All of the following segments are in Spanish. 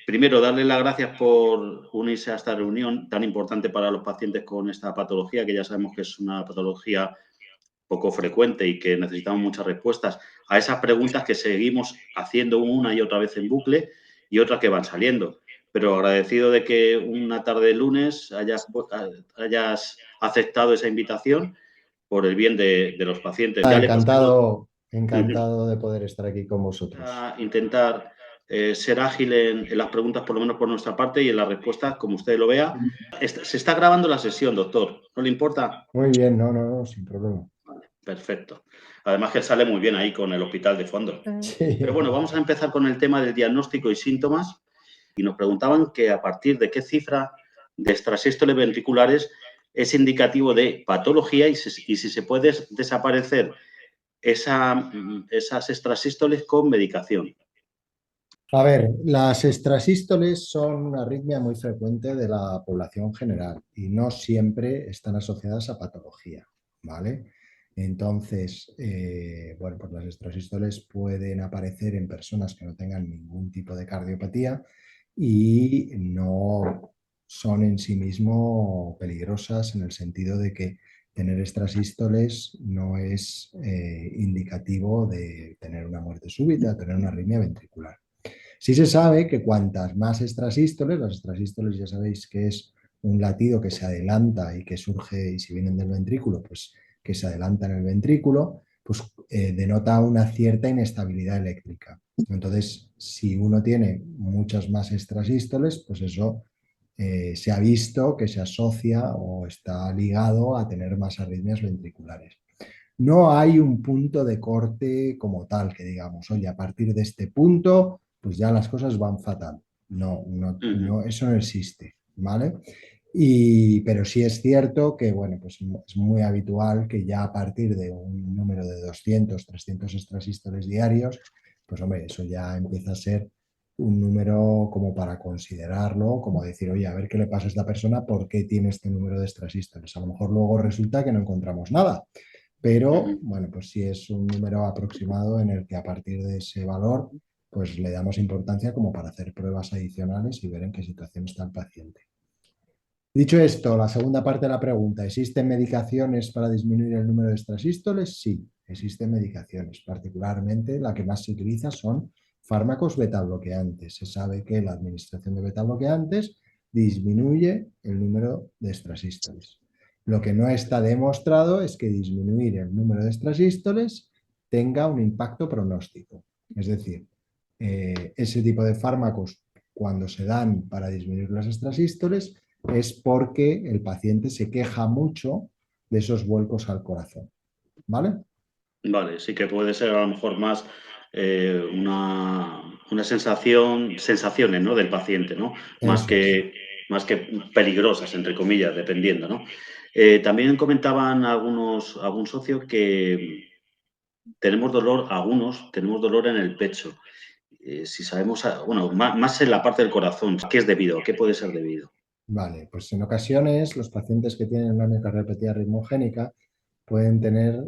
Primero, darle las gracias por unirse a esta reunión tan importante para los pacientes con esta patología, que ya sabemos que es una patología poco frecuente y que necesitamos muchas respuestas a esas preguntas que seguimos haciendo una y otra vez en bucle y otras que van saliendo. Pero agradecido de que una tarde de lunes hayas aceptado esa invitación por el bien de los pacientes. Ya le Encantado de poder estar aquí con vosotros. intentar ser ágil en las preguntas, por lo menos por nuestra parte, y en las respuestas, como usted lo vea. Se está grabando la sesión, doctor. ¿No le importa? Muy bien, no, sin problema. Vale, perfecto. Además que sale muy bien ahí con el hospital de fondo. Pero Sí. bueno, vamos a empezar con el tema del diagnóstico y síntomas. Y nos preguntaban que a partir de qué cifra de extrasístoles ventriculares es indicativo de patología y si se puede desaparecer esas extrasístoles con medicación. A ver, las extrasístoles son una arritmia muy frecuente de la población general y no siempre están asociadas a patología, ¿vale? Entonces, bueno, pues las extrasístoles pueden aparecer en personas que no tengan ningún tipo de cardiopatía y no son en sí mismo peligrosas en el sentido de que tener extrasístoles no es indicativo de tener una muerte súbita, tener una arritmia ventricular. Sí se sabe que cuantas más extrasístoles, las extrasístoles ya sabéis que es un latido que se adelanta y que surge, y si vienen del ventrículo, pues que se adelanta en el ventrículo, pues denota una cierta inestabilidad eléctrica. Entonces, si uno tiene muchas más extrasístoles, pues eso se ha visto que se asocia o está ligado a tener más arritmias ventriculares. No hay un punto de corte como tal, que digamos, oye, a partir de este punto, pues ya las cosas van fatal. No, eso no existe, ¿vale? Pero sí es cierto que, bueno, pues es muy habitual que ya a partir de un número de 200, 300 extrasístoles diarios, pues hombre, eso ya empieza a ser un número como para considerarlo, como decir, oye, a ver qué le pasa a esta persona, por qué tiene este número de extrasístoles. A lo mejor luego resulta que no encontramos nada, pero bueno, pues sí es un número aproximado en el que a partir de ese valor, pues le damos importancia como para hacer pruebas adicionales y ver en qué situación está el paciente. Dicho esto, la segunda parte de la pregunta, ¿existen medicaciones para disminuir el número de extrasístoles? Sí, existen medicaciones. Particularmente la que más se utiliza son fármacos betabloqueantes. Se sabe que la administración de betabloqueantes disminuye el número de extrasístoles. Lo que no está demostrado es que disminuir el número de extrasístoles tenga un impacto pronóstico. Es decir, ese tipo de fármacos, cuando se dan para disminuir las extrasístoles, es porque el paciente se queja mucho de esos vuelcos al corazón. ¿Vale? Vale, sí que puede ser a lo mejor más una sensaciones, ¿no? Del paciente, ¿no? Eso es. Más que peligrosas, entre comillas, dependiendo, ¿no? También comentaban algún socio que tenemos dolor en el pecho. Si sabemos, bueno, más en la parte del corazón, ¿qué es debido? ¿Qué puede ser debido? Vale, pues en ocasiones los pacientes que tienen una miocardiopatía ritmogénica pueden tener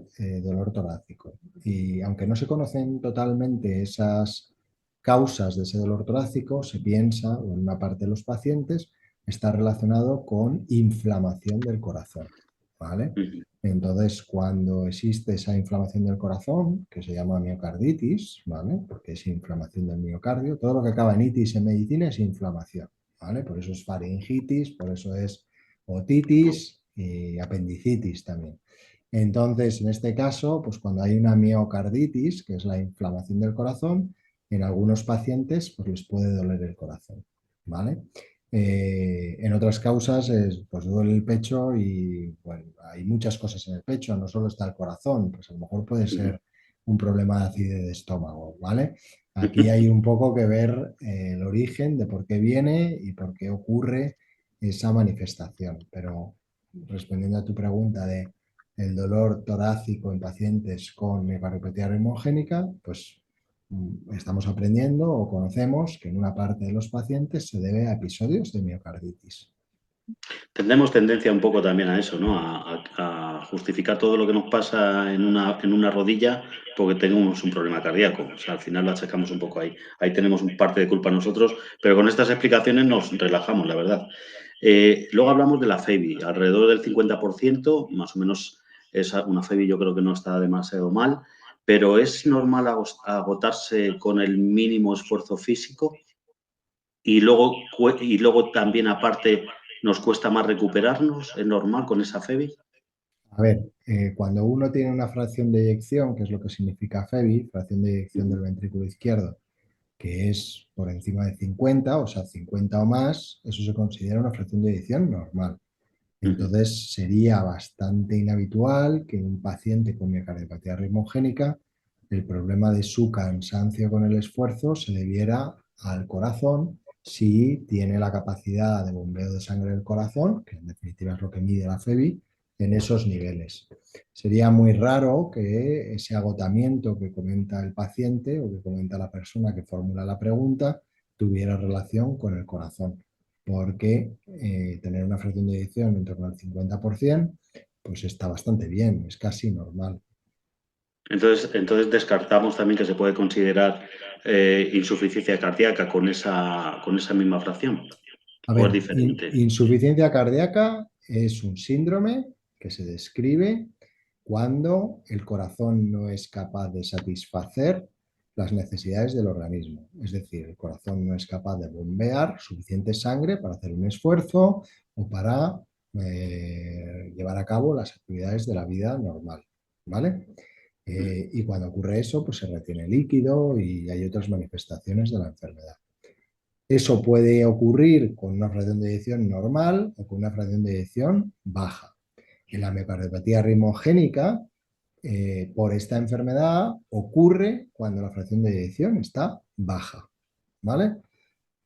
dolor torácico. Y aunque no se conocen totalmente esas causas de ese dolor torácico, se piensa, o en una parte de los pacientes, está relacionado con inflamación del corazón. ¿Vale? Ujú. Entonces, cuando existe esa inflamación del corazón, que se llama miocarditis, ¿vale? Porque es inflamación del miocardio, todo lo que acaba en itis en medicina es inflamación, ¿vale? Por eso es faringitis, por eso es otitis y apendicitis también. Entonces, en este caso, pues cuando hay una miocarditis, que es la inflamación del corazón, en algunos pacientes pues les puede doler el corazón, ¿vale? En otras causas, pues duele el pecho y bueno, hay muchas cosas en el pecho, no solo está el corazón, pues a lo mejor puede Ujú. ser un problema de acidez de estómago, ¿vale? Aquí hay un poco que ver el origen de por qué viene y por qué ocurre esa manifestación. Pero respondiendo a tu pregunta de el dolor torácico en pacientes con miocardiopatía reumogénica, pues estamos aprendiendo o conocemos que en una parte de los pacientes se debe a episodios de miocarditis. Tendremos tendencia un poco también a eso, ¿no? A justificar todo lo que nos pasa en una rodilla porque tenemos un problema cardíaco. O sea, al final lo achacamos un poco ahí. Ahí tenemos un parte de culpa nosotros, pero con estas explicaciones nos relajamos, la verdad. Luego hablamos de la FEBI. Alrededor del 50%, más o menos, es una FEBI yo creo que no está demasiado mal, pero ¿es normal agotarse con el mínimo esfuerzo físico? Y luego también aparte nos cuesta más recuperarnos, ¿es normal con esa FEBI? A ver, cuando uno tiene una fracción de eyección, que es lo que significa FEBI, fracción de eyección Ujú, del ventrículo izquierdo, que es por encima de 50, o sea, 50 o más, eso se considera una fracción de eyección normal. ujú. Entonces, sería bastante inhabitual que un paciente con miocardiopatía ritmogénica, el problema de su cansancio con el esfuerzo se debiera al corazón si tiene la capacidad de bombeo de sangre del corazón, que en definitiva es lo que mide la FEBI, en esos niveles. Sería muy raro que ese agotamiento que comenta el paciente o que comenta la persona que formula la pregunta tuviera relación con el corazón, porque tener una fracción de eyección en torno al 50%, pues está bastante bien, es casi normal. Entonces descartamos también que se puede considerar insuficiencia cardíaca con esa misma fracción, A o es ver, diferente. insuficiencia cardíaca es un síndrome que se describe cuando el corazón no es capaz de satisfacer las necesidades del organismo. Es decir, el corazón no es capaz de bombear suficiente sangre para hacer un esfuerzo o para llevar a cabo las actividades de la vida normal. ¿Vale? Y cuando ocurre eso, pues se retiene líquido y hay otras manifestaciones de la enfermedad. Eso puede ocurrir con una fracción de eyección normal o con una fracción de eyección baja. En la miocardiopatía ritmogénica, por esta enfermedad, ocurre cuando la fracción de eyección está baja. ¿Vale? Ujú.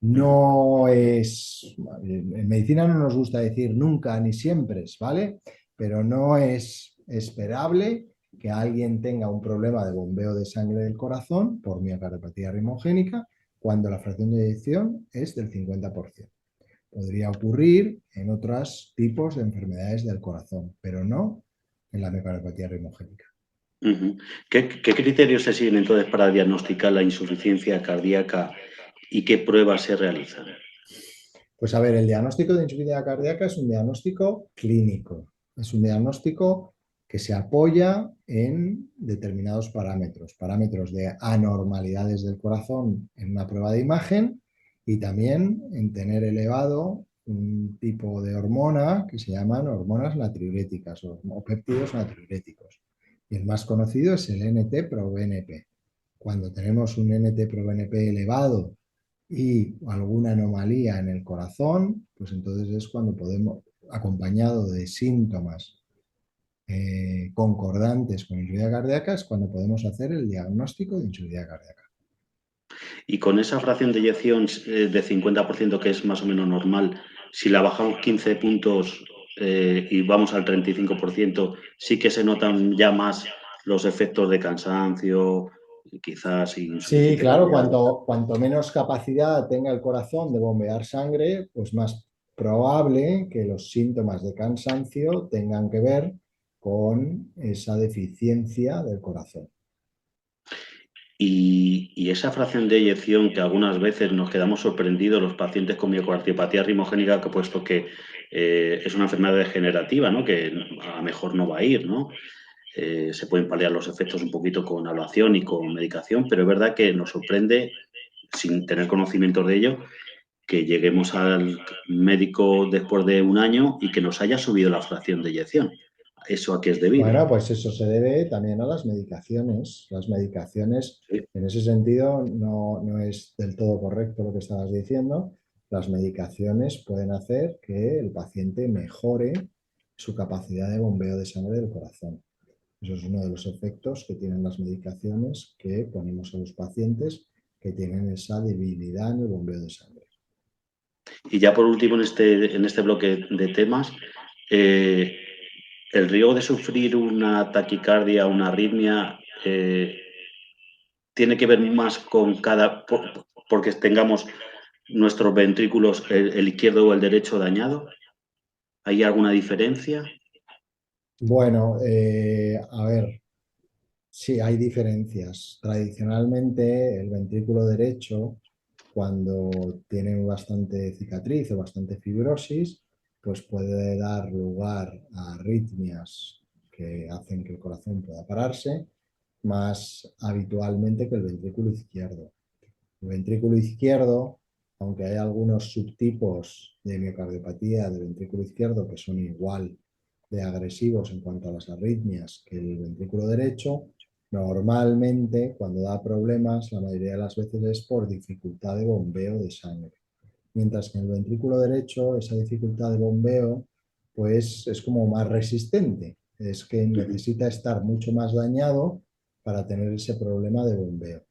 No es, en medicina no nos gusta decir nunca ni siempre, ¿vale? Pero no es esperable que alguien tenga un problema de bombeo de sangre del corazón por miocardiopatía ritmogénica cuando la fracción de eyección es del 50%. Podría ocurrir en otros tipos de enfermedades del corazón, pero no en la miocardiopatía ritmogénica. Ujú. ¿Qué criterios se siguen entonces para diagnosticar la insuficiencia cardíaca y qué pruebas se realizan? Pues a ver, el diagnóstico de insuficiencia cardíaca es un diagnóstico clínico, es un diagnóstico que se apoya en determinados parámetros, parámetros de anormalidades del corazón en una prueba de imagen y también en tener elevado un tipo de hormona que se llaman hormonas natriuréticas o péptidos natriuréticos. Y el más conocido es el NT-proBNP. Cuando tenemos un NT-proBNP elevado y alguna anomalía en el corazón, pues entonces es cuando podemos, acompañado de síntomas concordantes con insuficiencia cardíaca, es cuando podemos hacer el diagnóstico de insuficiencia cardíaca. Y con esa fracción de eyección de 50% que es más o menos normal, si la bajamos 15 puntos y vamos al 35%, sí que se notan ya más los efectos de cansancio, quizás Sí, insuficiencia claro, cardíaca. cuanto menos capacidad tenga el corazón de bombear sangre, pues más probable que los síntomas de cansancio tengan que ver con esa deficiencia del corazón. Y esa fracción de eyección que algunas veces nos quedamos sorprendidos los pacientes con miocardiopatía ritmogénica, que puesto que es una enfermedad degenerativa, ¿no? Que a lo mejor no va a ir, ¿no? Se pueden paliar los efectos un poquito con ablación y con medicación, pero es verdad que nos sorprende, sin tener conocimientos de ello, que lleguemos al médico después de un año y que nos haya subido la fracción de eyección. ¿Eso a qué es debido? Bueno, pues eso se debe también a las medicaciones. Las medicaciones, Sí. en ese sentido, no es del todo correcto lo que estabas diciendo. Las medicaciones pueden hacer que el paciente mejore su capacidad de bombeo de sangre del corazón. Eso es uno de los efectos que tienen las medicaciones que ponemos a los pacientes que tienen esa debilidad en el bombeo de sangre. Y ya por último, en este bloque de temas, eh, el riesgo de sufrir una taquicardia, una arritmia, tiene que ver más con porque tengamos nuestros ventrículos, el izquierdo o el derecho dañado. ¿Hay alguna diferencia? Bueno, a ver, sí, hay diferencias. Tradicionalmente, el ventrículo derecho, cuando tiene bastante cicatriz o bastante fibrosis, pues puede dar lugar a arritmias que hacen que el corazón pueda pararse más habitualmente que el ventrículo izquierdo. El ventrículo izquierdo, aunque hay algunos subtipos de miocardiopatía del ventrículo izquierdo que son igual de agresivos en cuanto a las arritmias que el ventrículo derecho, normalmente cuando da problemas la mayoría de las veces es por dificultad de bombeo de sangre. Mientras que en el ventrículo derecho esa dificultad de bombeo pues es como más resistente, es que Ujú. necesita estar mucho más dañado para tener ese problema de bombeo.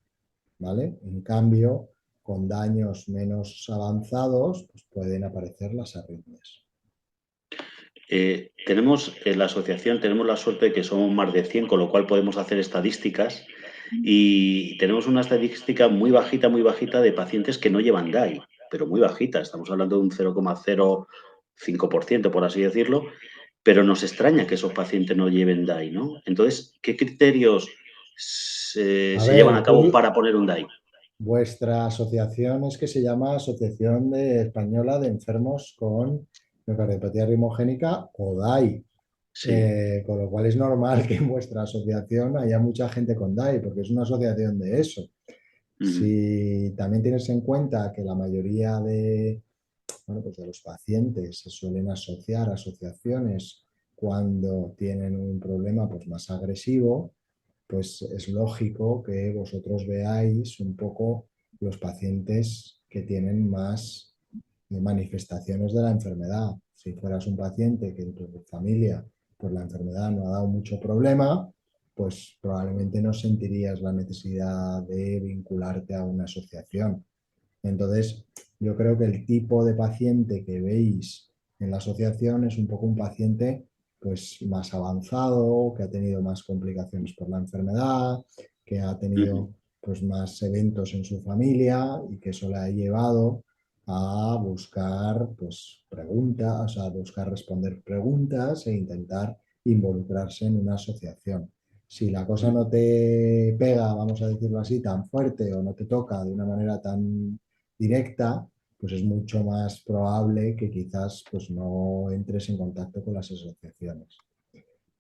¿Vale? En cambio, con daños menos avanzados, pues pueden aparecer las arritmias. Tenemos en la asociación, tenemos la suerte de que somos más de 100, con lo cual podemos hacer estadísticas y tenemos una estadística muy bajita de pacientes que no llevan DAI, pero muy bajita, estamos hablando de un 0,05%, por así decirlo, pero nos extraña que esos pacientes no lleven DAI, ¿no? Entonces, ¿qué criterios A se llevan a ver, cabo para poner un DAI? vuestra asociación es que se llama Asociación Española de Enfermos con Miocardiopatía Rimogénica o DAI. Sí. Con lo cual es normal que en vuestra asociación haya mucha gente con DAI, porque es una asociación de eso. Ujú, Si también tienes en cuenta que la mayoría de, bueno, pues de los pacientes se suelen asociar a asociaciones cuando tienen un problema pues, más agresivo, pues es lógico que vosotros veáis un poco los pacientes que tienen más manifestaciones de la enfermedad. Si fueras un paciente que en tu familia pues la enfermedad no ha dado mucho problema, pues probablemente no sentirías la necesidad de vincularte a una asociación. Entonces, yo creo que el tipo de paciente que veis en la asociación es un poco un paciente pues más avanzado, que ha tenido más complicaciones por la enfermedad, que ha ujú, tenido pues más eventos en su familia y que eso le ha llevado a buscar pues preguntas, a buscar responder preguntas e intentar involucrarse en una asociación. Si la cosa ujú. no te pega, vamos a decirlo así, tan fuerte o no te toca de una manera tan directa, pues es mucho más probable que quizás pues no entres en contacto con las asociaciones.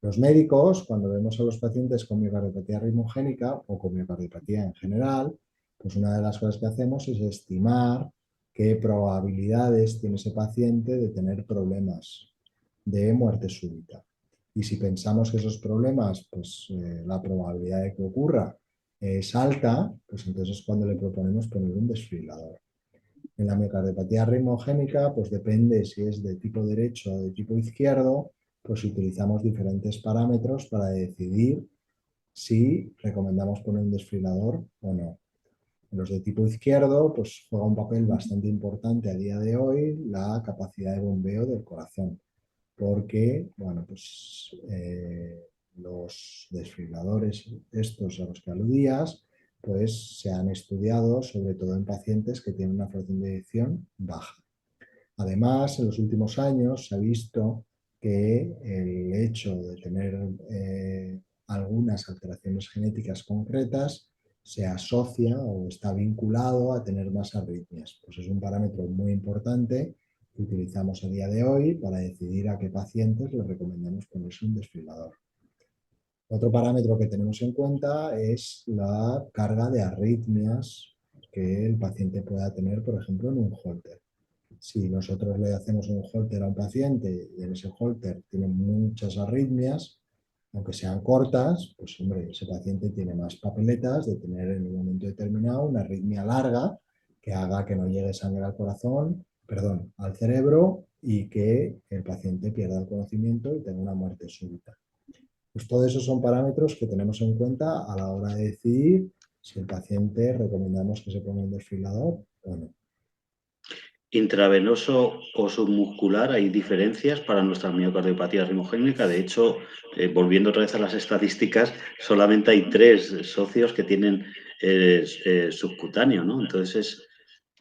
Los médicos, cuando vemos a los pacientes con miocardiopatía ritmogénica o con miocardiopatía en general, pues una de las cosas que hacemos es estimar qué probabilidades tiene ese paciente de tener problemas de muerte súbita. Y si pensamos que esos problemas, pues la probabilidad de que ocurra es alta, pues entonces es cuando le proponemos poner un desfibrilador. En la miocardiopatía ritmogénica, pues depende si es de tipo derecho o de tipo izquierdo, pues utilizamos diferentes parámetros para decidir si recomendamos poner un desfibrilador o no. En los de tipo izquierdo, pues juega un papel bastante importante a día de hoy la capacidad de bombeo del corazón, porque, bueno, pues los desfibriladores estos a los que aludías, pues se han estudiado sobre todo en pacientes que tienen una fracción de eyección baja. Además, en los últimos años se ha visto que el hecho de tener algunas alteraciones genéticas concretas se asocia o está vinculado a tener más arritmias. Pues es un parámetro muy importante que utilizamos a día de hoy para decidir a qué pacientes les recomendamos ponerse un desfibrilador. Otro parámetro que tenemos en cuenta es la carga de arritmias que el paciente pueda tener, por ejemplo, en un holter. Si nosotros le hacemos un holter a un paciente y en ese holter tiene muchas arritmias, aunque sean cortas, pues hombre, ese paciente tiene más papeletas de tener en un momento determinado una arritmia larga que haga que no llegue sangre al corazón, perdón, al cerebro y que el paciente pierda el conocimiento y tenga una muerte súbita. Pues todos esos son parámetros que tenemos en cuenta a la hora de decidir si el paciente recomendamos que se ponga un desfibrilador o no. Intravenoso o submuscular, hay diferencias para nuestra miocardiopatía rimogénica. De hecho, volviendo otra vez a las estadísticas, solamente hay 3 socios que tienen subcutáneo, ¿no? Entonces,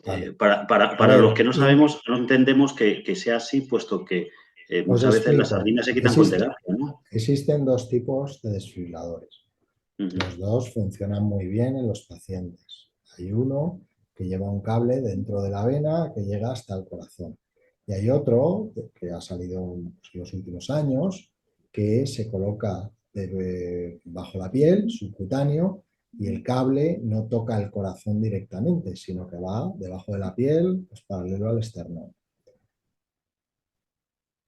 Vale. A para los que ver, no sabemos, no entendemos que sea así, puesto que Os Muchas veces las explico. sardinas se quitan con terapia, ¿no? Existen dos tipos de desfibriladores. Ujú. Los dos funcionan muy bien en los pacientes. Hay uno que lleva un cable dentro de la vena que llega hasta el corazón. Y hay otro que ha salido en los últimos años que se coloca bajo la piel, subcutáneo, y el cable no toca el corazón directamente, sino que va debajo de la piel, pues paralelo al esternón.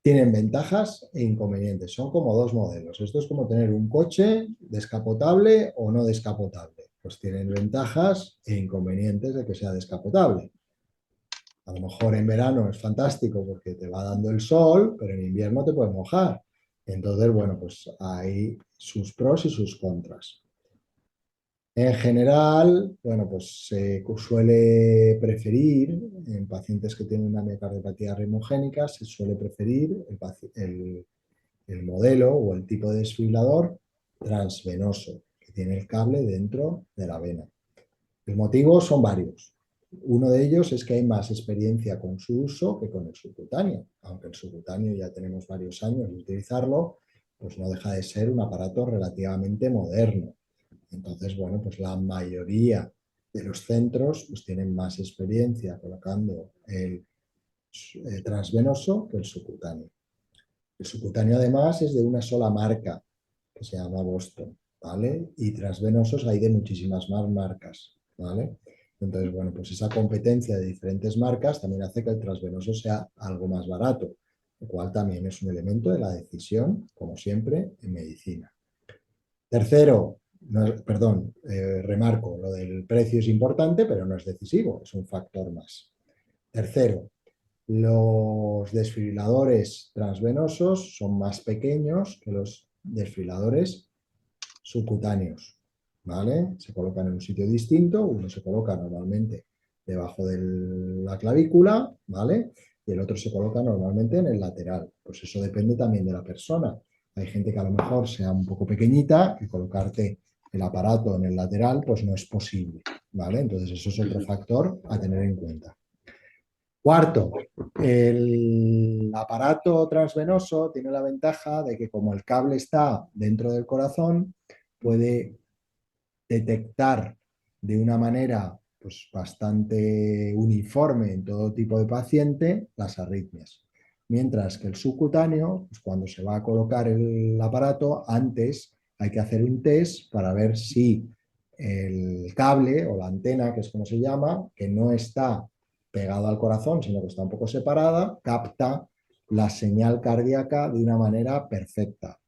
Tienen ventajas e inconvenientes. Son como dos modelos. Esto es como tener un coche descapotable o no descapotable. Pues tienen ventajas e inconvenientes de que sea descapotable. A lo mejor en verano es fantástico porque te va dando el sol, pero en invierno te puedes mojar. Entonces, bueno, pues hay sus pros y sus contras. En general, bueno, pues se suele preferir, en pacientes que tienen una miocardiopatía reumogénica, se suele preferir el modelo o el tipo de desfibrilador transvenoso, que tiene el cable dentro de la vena. Los motivos son varios. Uno de ellos es que hay más experiencia con su uso que con el subcutáneo. Aunque el subcutáneo ya tenemos varios años de utilizarlo, pues no deja de ser un aparato relativamente moderno. Entonces, bueno, pues la mayoría de los centros pues tienen más experiencia colocando el transvenoso que el subcutáneo. El subcutáneo además es de una sola marca, que se llama Boston, ¿vale? Y transvenosos hay de muchísimas más marcas, ¿vale? Entonces, bueno, pues esa competencia de diferentes marcas también hace que el transvenoso sea algo más barato, lo cual también es un elemento de la decisión, como siempre, en medicina. Tercero, perdón, remarco, lo del precio es importante, pero no es decisivo, es un factor más. Tercero, los desfibriladores transvenosos son más pequeños que los desfibriladores subcutáneos, ¿vale? Se colocan en un sitio distinto, uno se coloca normalmente debajo de la clavícula, ¿vale? Y el otro se coloca normalmente en el lateral. Pues eso depende también de la persona. Hay gente que a lo mejor sea un poco pequeñita y colocarte el aparato en el lateral pues no es posible, ¿vale? Entonces eso es otro factor a tener en cuenta. Cuarto, el aparato transvenoso tiene la ventaja de que como el cable está dentro del corazón, puede detectar de una manera pues, bastante uniforme en todo tipo de paciente las arritmias. Mientras que el subcutáneo, pues cuando se va a colocar el aparato, antes hay que hacer un test para ver si el cable o la antena, que es como se llama, que no está pegado al corazón, sino que está un poco separada, capta la señal cardíaca de una manera perfecta.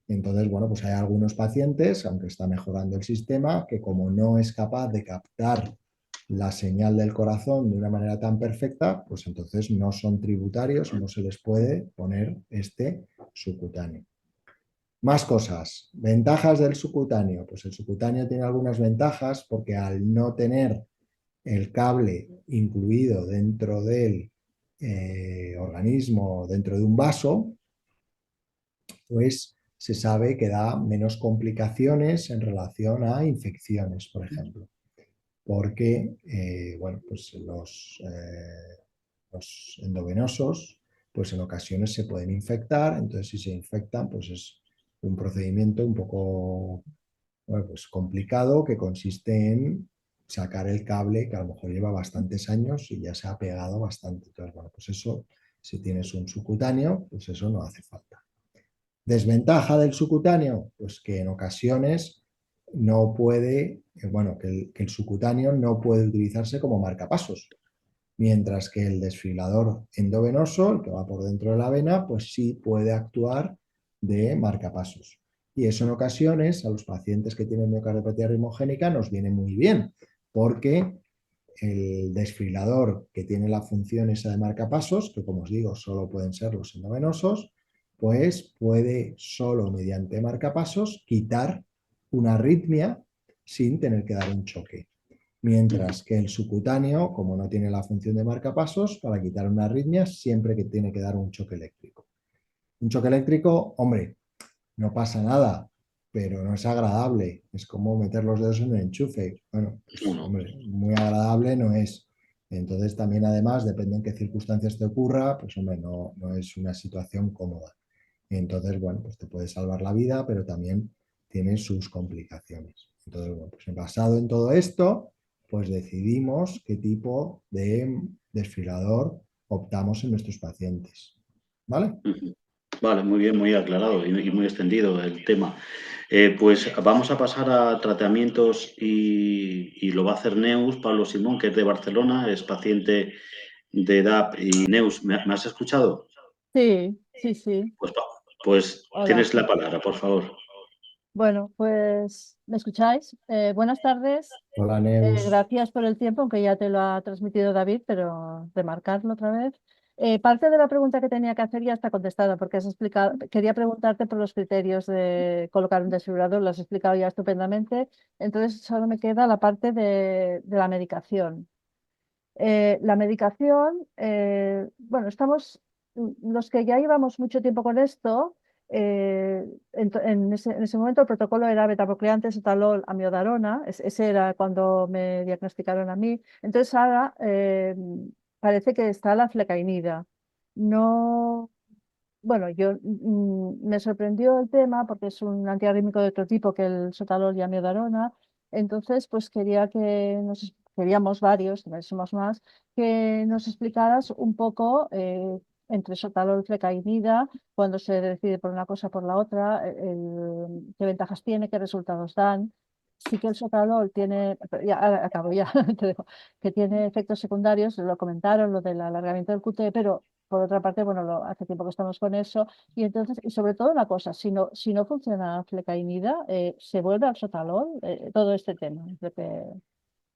Entonces, bueno, pues hay algunos pacientes, aunque está mejorando el sistema, que como no es capaz de captar la señal del corazón de una manera tan perfecta, pues entonces no son tributarios, no se les puede poner este subcutáneo. Más cosas. Ventajas del subcutáneo. Pues el subcutáneo tiene algunas ventajas porque al no tener el cable incluido dentro del organismo, dentro de un vaso, pues se sabe que da menos complicaciones en relación a infecciones, por ejemplo, porque bueno, pues los endovenosos pues en ocasiones se pueden infectar, entonces si se infectan pues es un procedimiento un poco bueno, pues complicado que consiste en sacar el cable que a lo mejor lleva bastantes años y ya se ha pegado bastante. Entonces, bueno, pues eso, si tienes un subcutáneo, pues eso no hace falta. Desventaja del subcutáneo, pues que en ocasiones no puede, bueno, que el subcutáneo no puede utilizarse como marcapasos, mientras que el desfibrilador endovenoso, el que va por dentro de la vena, pues sí puede actuar de marcapasos. Y eso en ocasiones a los pacientes que tienen miocardiopatía reumogénica nos viene muy bien, porque el desfibrilador que tiene la función esa de marcapasos, que como os digo solo pueden ser los endovenosos, pues puede solo mediante marcapasos quitar una arritmia sin tener que dar un choque. Mientras que el subcutáneo, como no tiene la función de marcapasos, para quitar una arritmia siempre que tiene que dar un choque eléctrico. Un choque eléctrico, hombre, no pasa nada, pero no es agradable. Es como meter los dedos en un enchufe. Bueno, pues Uno. hombre, muy agradable no es. Entonces también además, depende en qué circunstancias te ocurra, pues hombre, no es una situación cómoda. Entonces, bueno, pues te puede salvar la vida, pero también tiene sus complicaciones. Entonces, bueno, pues basado en todo esto, pues decidimos qué tipo de desfibrilador optamos en nuestros pacientes. ¿Vale? Ujú. Vale, muy bien, muy aclarado y muy extendido el tema. Pues vamos a pasar a tratamientos y lo va a hacer Neus, Pablo Simón, que es de Barcelona, es paciente de DAP. Y Neus, ¿me has escuchado? Sí, sí, sí. Pues, pues Hola. tienes la palabra, por favor. Bueno, pues, ¿me escucháis? Buenas tardes. Hola, Neus. Gracias por el tiempo, aunque ya te lo ha transmitido David, pero remarcarlo otra vez. Parte de la pregunta que tenía que hacer ya está contestada, porque has explicado, quería preguntarte por los criterios de colocar un desfibrilador, lo has explicado ya estupendamente. Entonces, solo me queda la parte de la medicación. La medicación, bueno, los que ya llevamos mucho tiempo con esto, en ese momento el protocolo era betaprocreante, etalol, amiodarona, ese era cuando me diagnosticaron a mí. Entonces ahora parece que está la flecainida. No, bueno, me sorprendió el tema porque es un antiarrítmico de otro tipo que el sotalol y amiodarona. Entonces, pues queríamos varios, que somos más, que nos explicaras un poco entre sotalol y flecainida, cuando se decide por una cosa o por la otra, qué ventajas tiene, qué resultados dan. Sí que el sotalol tiene, ya acabo ya, te dejo, que tiene efectos secundarios, lo comentaron, lo del alargamiento del QT, pero por otra parte, bueno, hace tiempo que estamos con eso. Y entonces, y sobre todo una cosa, si no funciona flecainida, se vuelve al sotalol, todo este tema. Es lo que un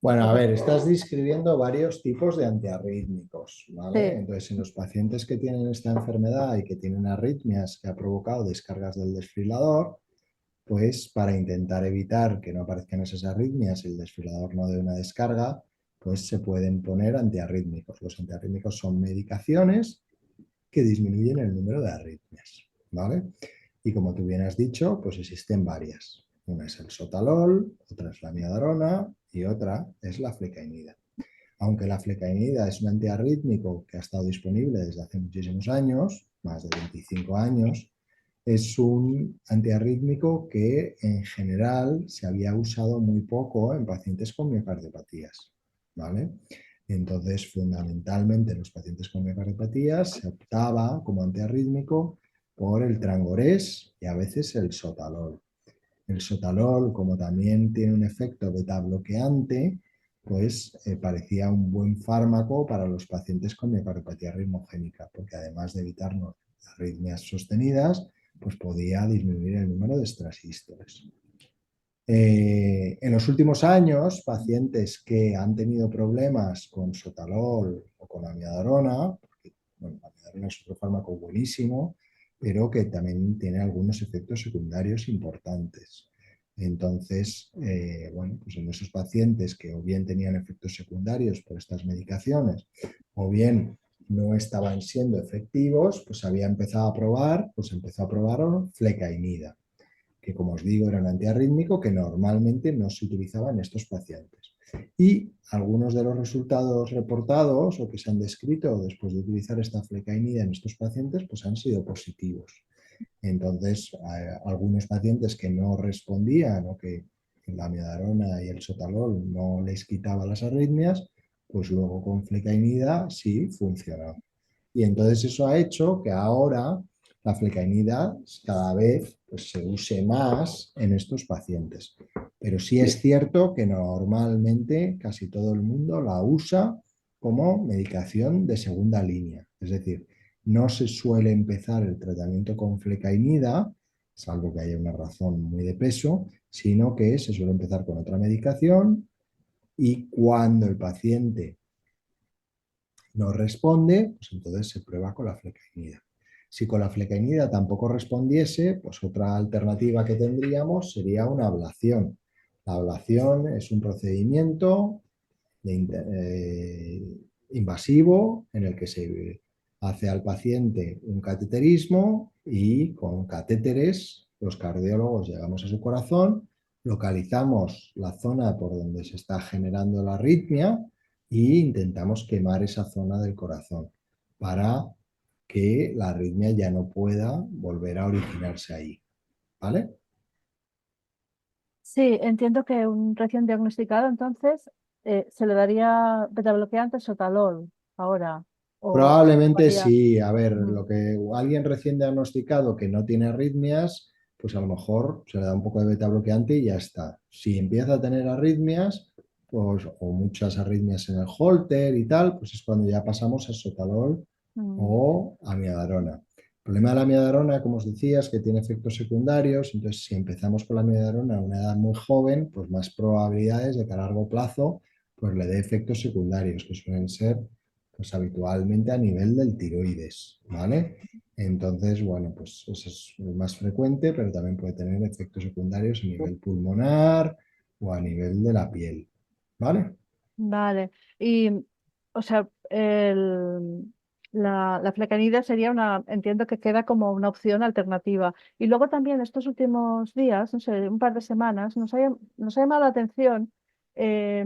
Bueno, a poco. ver, estás describiendo varios tipos de antiarrítmicos, ¿vale? Sí, Entonces, en los pacientes que tienen esta enfermedad y que tienen arritmias que ha provocado descargas del desfibrilador, pues para intentar evitar que no aparezcan esas arritmias y el desfibrilador no dé una descarga, pues se pueden poner antiarrítmicos. Los antiarrítmicos son medicaciones que disminuyen el número de arritmias, ¿vale? Y como tú bien has dicho, pues existen varias. Una es el sotalol, otra es la amiodarona y otra es la flecainida. Aunque la flecainida es un antiarrítmico que ha estado disponible desde hace muchísimos años, más de 25 años, es un antiarrítmico que en general se había usado muy poco en pacientes con miocardiopatías, ¿vale? Entonces, fundamentalmente en los pacientes con miocardiopatías se optaba como antiarrítmico por el trangorés y a veces el sotalol. El sotalol, como también tiene un efecto beta bloqueante, pues parecía un buen fármaco para los pacientes con miocardopatía ritmogénica, porque además de evitarnos arritmias sostenidas, pues podía disminuir el número de estrasístoles. En los últimos años, pacientes que han tenido problemas con sotalol o con amiodarona, porque bueno, la amiodarona es otro fármaco buenísimo, pero que también tiene algunos efectos secundarios importantes. Entonces, bueno, pues en esos pacientes que o bien tenían efectos secundarios por estas medicaciones o bien no estaban siendo efectivos, pues había empezado a probar, pues empezó a probar flecainida, que como os digo era un antiarrítmico que normalmente no se utilizaba en estos pacientes. Y algunos de los resultados reportados o que se han descrito después de utilizar esta flecainida en estos pacientes pues han sido positivos. Entonces, algunos pacientes que no respondían o que la amiodarona y el sotalol no les quitaba las arritmias, pues luego con flecainida sí funcionó. Y entonces eso ha hecho que ahora la flecainida cada vez pues, se use más en estos pacientes. Pero sí es cierto que normalmente casi todo el mundo la usa como medicación de segunda línea. Es decir, no se suele empezar el tratamiento con flecainida, salvo que haya una razón muy de peso, sino que se suele empezar con otra medicación y cuando el paciente no responde, pues entonces se prueba con la flecainida. Si con la flecainida tampoco respondiese, pues otra alternativa que tendríamos sería una ablación. La ablación es un procedimiento invasivo en el que se hace al paciente un cateterismo y con catéteres los cardiólogos llegamos a su corazón, localizamos la zona por donde se está generando la arritmia, y intentamos quemar esa zona del corazón para que la arritmia ya no pueda volver a originarse ahí, ¿vale? Sí, entiendo que un recién diagnosticado entonces se le daría betabloqueante sotalol ahora o Probablemente varía. sí. A ver, Mm, lo que alguien recién diagnosticado que no tiene arritmias, pues a lo mejor se le da un poco de beta bloqueante y ya está. Si empieza a tener arritmias, pues, o muchas arritmias en el Holter y tal, pues es cuando ya pasamos a sotalol mm. o amiodarona. El problema de la amiodarona, como os decía, es que tiene efectos secundarios. Entonces, si empezamos con la amiodarona a una edad muy joven, pues más probabilidades de que a largo plazo pues le dé efectos secundarios, que suelen ser pues habitualmente a nivel del tiroides, ¿vale? Entonces, bueno, pues eso es más frecuente, pero también puede tener efectos secundarios a nivel pulmonar o a nivel de la piel, ¿vale? Vale. Y, o sea, la flecanida sería una, entiendo que queda como una opción alternativa. Y luego también estos últimos días, no sé, un par de semanas, nos ha llamado la atención eh,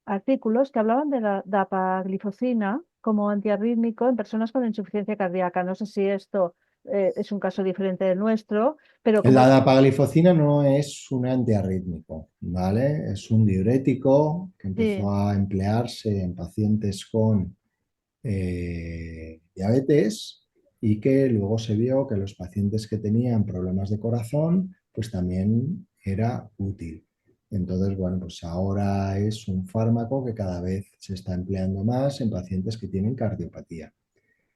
artículos que hablaban de la dapaglifosina como antiarrítmico en personas con insuficiencia cardíaca. No sé si esto es un caso diferente del nuestro, pero como La es... dapaglifosina no es un antiarrítmico, ¿vale? Es un diurético que Sí, empezó a emplearse en pacientes con diabetes y que luego se vio que los pacientes que tenían problemas de corazón, pues también era útil. Entonces, bueno, pues ahora es un fármaco que cada vez se está empleando más en pacientes que tienen cardiopatía.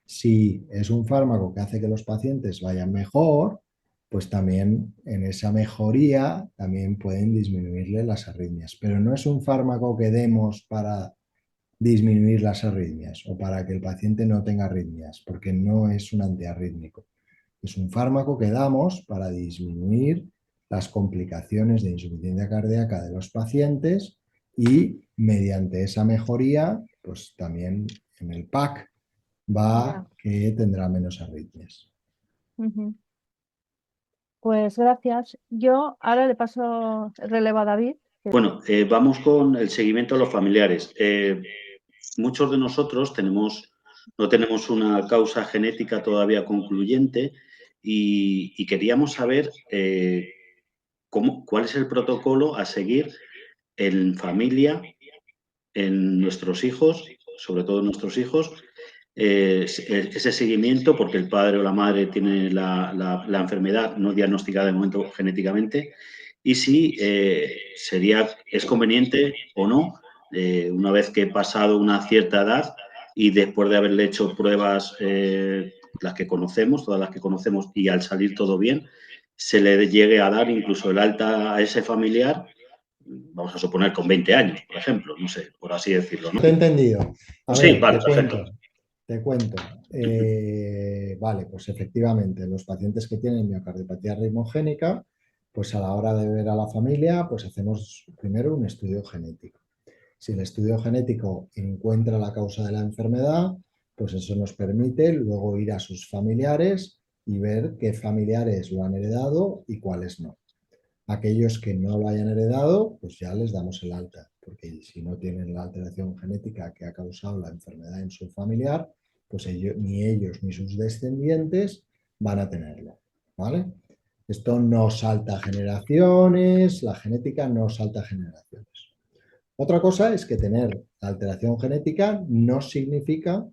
Si es un fármaco que hace que los pacientes vayan mejor, pues también en esa mejoría también pueden disminuirle las arritmias. Pero no es un fármaco que demos para disminuir las arritmias o para que el paciente no tenga arritmias, porque no es un antiarrítmico. Es un fármaco que damos para disminuir las complicaciones de insuficiencia cardíaca de los pacientes y mediante esa mejoría, pues también en el PAC va ya. que tendrá menos arritmias. Ujú. Pues gracias. Yo ahora le paso el relevo a David. Bueno, vamos con el seguimiento a los familiares. Muchos de nosotros no tenemos una causa genética todavía concluyente y queríamos saber cuál es el protocolo a seguir en familia, en nuestros hijos, sobre todo en nuestros hijos, ese seguimiento, porque el padre o la madre tiene la enfermedad no diagnosticada de momento genéticamente, y si es conveniente o no, una vez que he pasado una cierta edad y después de haberle hecho pruebas, las que conocemos, todas las que conocemos, y al salir todo bien, se le llegue a dar incluso el alta a ese familiar, vamos a suponer con 20 años, por ejemplo, no sé, por así decirlo, ¿no? Te he entendido. A Sí, ver, vale, perfecto. te cuento. Vale, pues efectivamente, los pacientes que tienen miocardiopatía ritmogénica, pues a la hora de ver a la familia, pues hacemos primero un estudio genético. Si el estudio genético encuentra la causa de la enfermedad, pues eso nos permite luego ir a sus familiares y ver qué familiares lo han heredado y cuáles no. Aquellos que no lo hayan heredado, pues ya les damos el alta, porque si no tienen la alteración genética que ha causado la enfermedad en su familiar, pues ni ellos ni sus descendientes van a tenerlo, ¿vale? Esto no salta generaciones, la genética no salta generaciones. Otra cosa es que tener la alteración genética no significa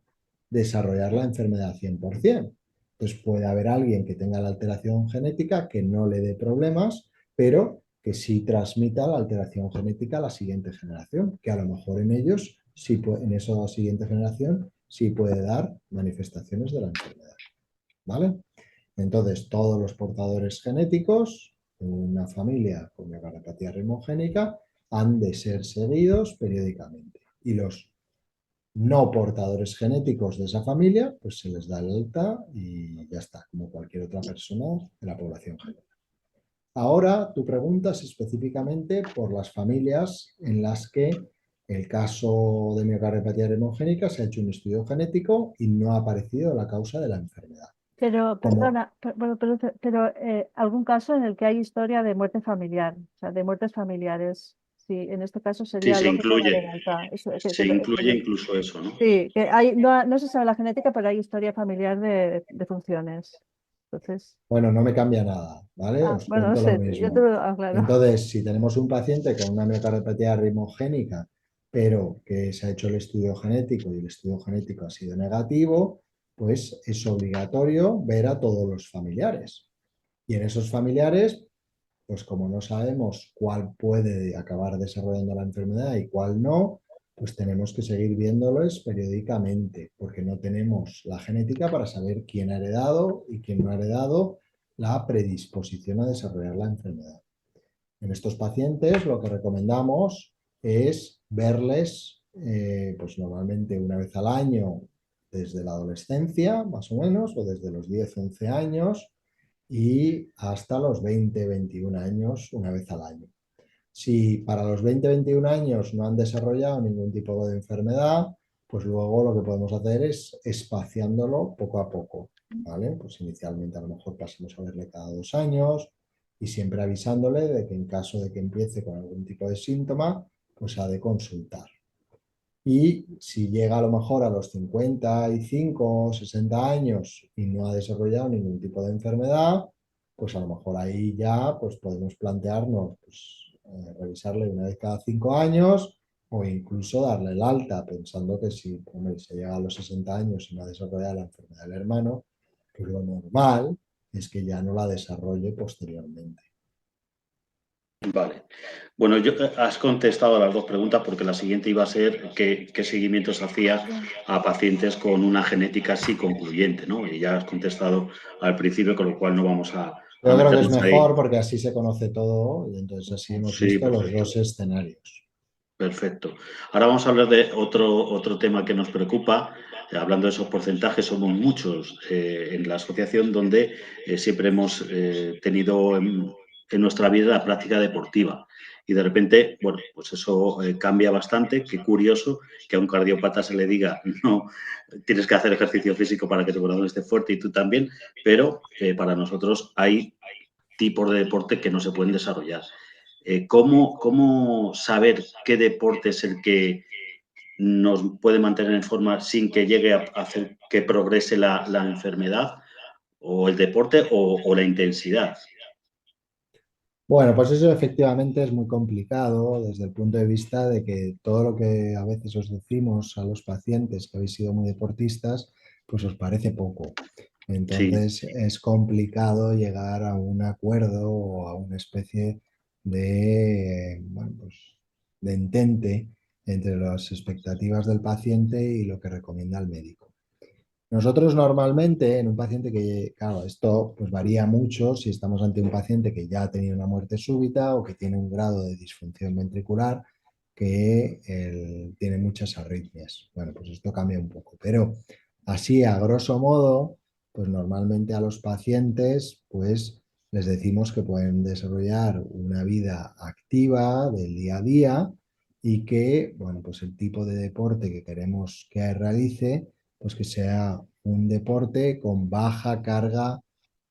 desarrollar la enfermedad 100%. Entonces puede haber alguien que tenga la alteración genética que no le dé problemas, pero que sí transmita la alteración genética a la siguiente generación, que a lo mejor en ellos, sí, en esa siguiente generación, sí puede dar manifestaciones de la enfermedad. ¿Vale? Entonces, todos los portadores genéticos en una familia con miocardiopatía ritmogénica han de ser seguidos periódicamente. Y los no portadores genéticos de esa familia, pues se les da el alta y ya está, como cualquier otra persona de la población general. Ahora, tú preguntas específicamente por las familias en las que el caso de miocardiopatía ritmogénica se ha hecho un estudio genético y no ha aparecido la causa de la enfermedad. Pero, Como perdona, algún caso en el que hay historia de muerte familiar, o sea, de muertes familiares. sí, en este caso Sí, sería se lógico incluye, darle alta. se incluye incluso eso, ¿no? Sí, que hay, no, no se sabe la genética, pero hay historia familiar de funciones. Entonces, Bueno, no me cambia nada, ¿vale? Os bueno, no cuento lo sé, yo te mismo. lo aclaro. Entonces, si tenemos un paciente con una miocardiopatía ritmogénica, pero que se ha hecho el estudio genético y el estudio genético ha sido negativo, pues es obligatorio ver a todos los familiares. Y en esos familiares, pues como no sabemos cuál puede acabar desarrollando la enfermedad y cuál no, pues tenemos que seguir viéndolos periódicamente, porque no tenemos la genética para saber quién ha heredado y quién no ha heredado la predisposición a desarrollar la enfermedad. En estos pacientes lo que recomendamos es verles pues normalmente una vez al año desde la adolescencia, más o menos, o desde los 10 u 11 años y hasta los 20 u 21 años una vez al año. Si para los 20 o 21 años no han desarrollado ningún tipo de enfermedad, pues luego lo que podemos hacer es espaciándolo poco a poco, ¿vale? Pues inicialmente a lo mejor pasemos a verle cada 2 años y siempre avisándole de que en caso de que empiece con algún tipo de síntoma, pues ha de consultar. Y si llega a lo mejor a los 55 o 60 años y no ha desarrollado ningún tipo de enfermedad, pues a lo mejor ahí ya pues podemos plantearnos pues, revisarle una vez cada 5 años o incluso darle el alta, pensando que si hombre, se llega a los 60 años y no ha desarrollado la enfermedad del hermano, pues lo normal es que ya no la desarrolle posteriormente. Vale. Bueno, has contestado a las dos preguntas porque la siguiente iba a ser qué seguimientos hacías a pacientes con una genética así concluyente, ¿no? Y ya has contestado al principio, con lo cual no vamos a Yo creo que es meternos ahí. mejor porque así se conoce todo y entonces así hemos Sí, visto los perfecto. dos escenarios. Perfecto. Ahora vamos a hablar de otro tema que nos preocupa. Hablando de esos porcentajes, somos muchos en la asociación donde siempre hemos tenido en nuestra vida la práctica deportiva. Y de repente, bueno, pues eso cambia bastante. Qué curioso que a un cardiópata se le diga, no, tienes que hacer ejercicio físico para que tu corazón esté fuerte y tú también, pero para nosotros hay tipos de deporte que no se pueden desarrollar. ¿Cómo saber qué deporte es el que nos puede mantener en forma sin que llegue a hacer que progrese la enfermedad o el deporte o la intensidad? Bueno, pues eso efectivamente es muy complicado desde el punto de vista de que todo lo que a veces os decimos a los pacientes que habéis sido muy deportistas, pues os parece poco. Sí, Entonces es complicado llegar a un acuerdo o a una especie de, bueno, pues, de entente entre las expectativas del paciente y lo que recomienda el médico. Nosotros normalmente en un paciente que, claro, esto pues varía mucho si estamos ante un paciente que ya ha tenido una muerte súbita o que tiene un grado de disfunción ventricular que tiene muchas arritmias. Bueno, pues esto cambia un poco, pero así a grosso modo, pues normalmente a los pacientes pues les decimos que pueden desarrollar una vida activa del día a día y que, bueno, pues el tipo de deporte que queremos que realice pues que sea un deporte con baja carga